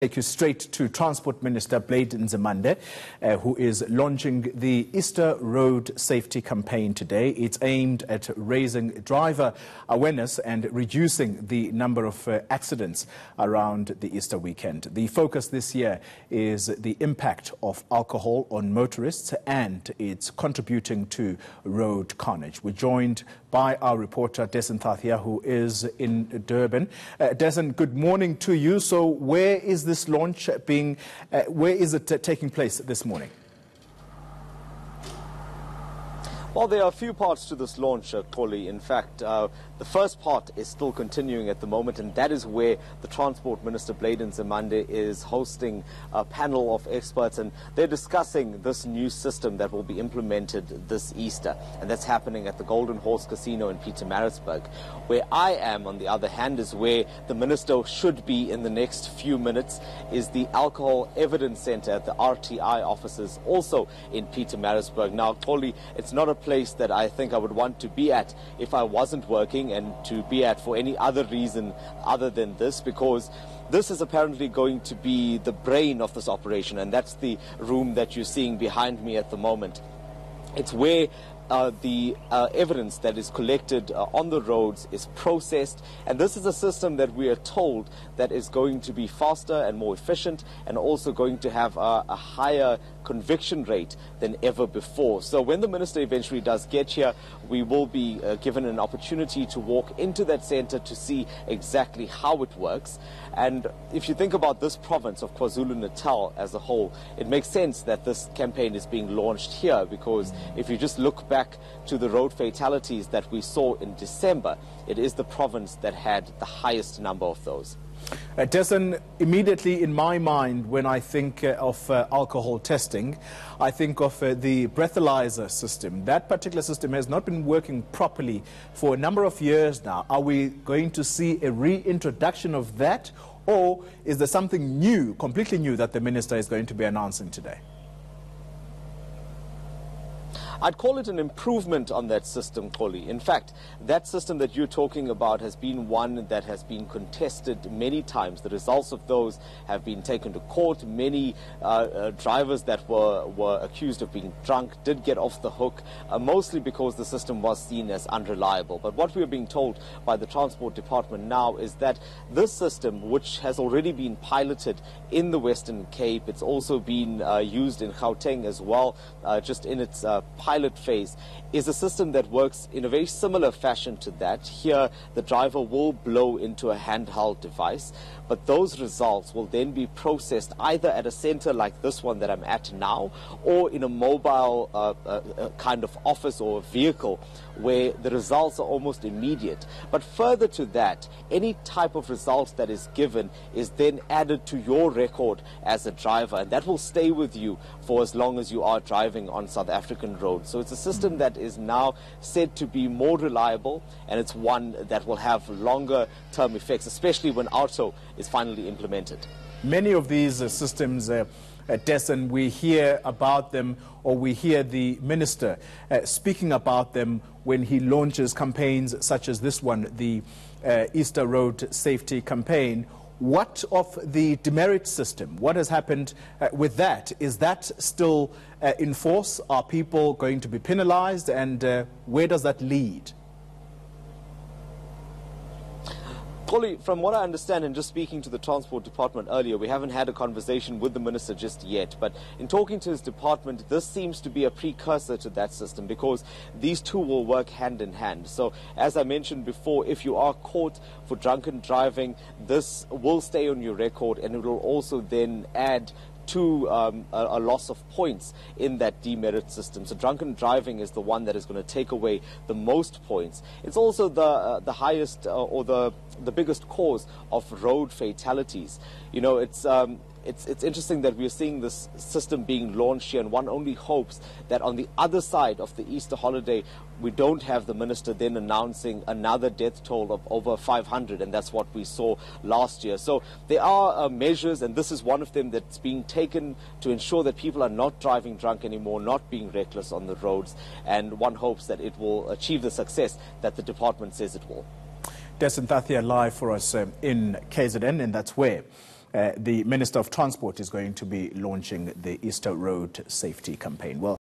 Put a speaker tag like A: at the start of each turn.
A: Take you straight to Transport Minister Blade Nzimande, who is launching the Easter Road Safety Campaign today. It's aimed at raising driver awareness and reducing the number of accidents around the Easter weekend. The focus this year is the impact of alcohol on motorists and its contributing to road carnage. We're joined by our reporter Dasen Thathiah, who is in Durban. Dasen, good morning to you. So where is this launch where is it taking place this morning?
B: Well, there are a few parts to this launch, Koli. In fact, the first part is still continuing at the moment, and that is where the Transport Minister, Blade Nzimande, is hosting a panel of experts, and they're discussing this new system that will be implemented this Easter, and that's happening at the Golden Horse Casino in Pietermaritzburg. Where I am, on the other hand, is where the Minister should be in the next few minutes, is the Alcohol Evidence Centre at the RTI offices, also in Pietermaritzburg. Now, Koli, it's not a place that I think I would want to be at if I wasn't working, and to be at for any other reason other than this, because this is apparently going to be the brain of this operation, and that's the room that you're seeing behind me at the moment. It's where the evidence that is collected on the roads is processed, and this is a system that we are told that is going to be faster and more efficient, and also going to have a higher conviction rate than ever before. So when the Minister eventually does get here, we will be given an opportunity to walk into that centre to see exactly how it works. And if you think about this province of KwaZulu-Natal as a whole, it makes sense that this campaign is being launched here, because if you just look back to the road fatalities that we saw in December, it is the province that had the highest number of those.
A: Dasen, immediately in my mind, when I think of alcohol testing, I think of the breathalyzer system. That particular system has not been working properly for a number of years now. Are we going to see a reintroduction of that, or is there something new, completely new, that the Minister is going to be announcing today?
B: I'd call it an improvement on that system, Koli. In fact, that system that you're talking about has been one that has been contested many times. The results of those have been taken to court. Many drivers that were accused of being drunk did get off the hook, mostly because the system was seen as unreliable. But what we are being told by the Transport Department now is that this system, which has already been piloted in the Western Cape, it's also been used in Gauteng as well, just in its pilot phase, is a system that works in a very similar fashion to that. Here, the driver will blow into a handheld device, but those results will then be processed either at a center like this one that I'm at now, or in a mobile kind of office or vehicle where the results are almost immediate. But further to that, any type of result that is given is then added to your record as a driver, and that will stay with you for as long as you are driving on South African roads. So it's a system that is now said to be more reliable, and it's one that will have longer term effects, especially when AUTO is finally implemented.
A: Many of these systems, Dasen, we hear about them, or we hear the Minister speaking about them when he launches campaigns such as this one, the Easter Road Safety Campaign. What of the demerit system? What has happened with that? Is that still in force? Are people going to be penalized, and where does that lead?
B: Koli, from what I understand, and just speaking to the Transport Department earlier, we haven't had a conversation with the Minister just yet, but in talking to his department, this seems to be a precursor to that system, because these two will work hand in hand. So, as I mentioned before, if you are caught for drunken driving, this will stay on your record, and it will also then add to a loss of points in that demerit system. So drunken driving is the one that is going to take away the most points. It's also the highest or the biggest cause of road fatalities. You know, it's interesting that we're seeing this system being launched here, and one only hopes that on the other side of the Easter holiday, we don't have the Minister then announcing another death toll of over 500, and that's what we saw last year. So there are measures, and this is one of them, that's being taken to ensure that people are not driving drunk anymore, not being reckless on the roads, and one hopes that it will achieve the success that the department says it will.
A: Dasen Thathiah live for us in KZN, and that's where the Minister of Transport is going to be launching the Easter Road Safety Campaign. Well,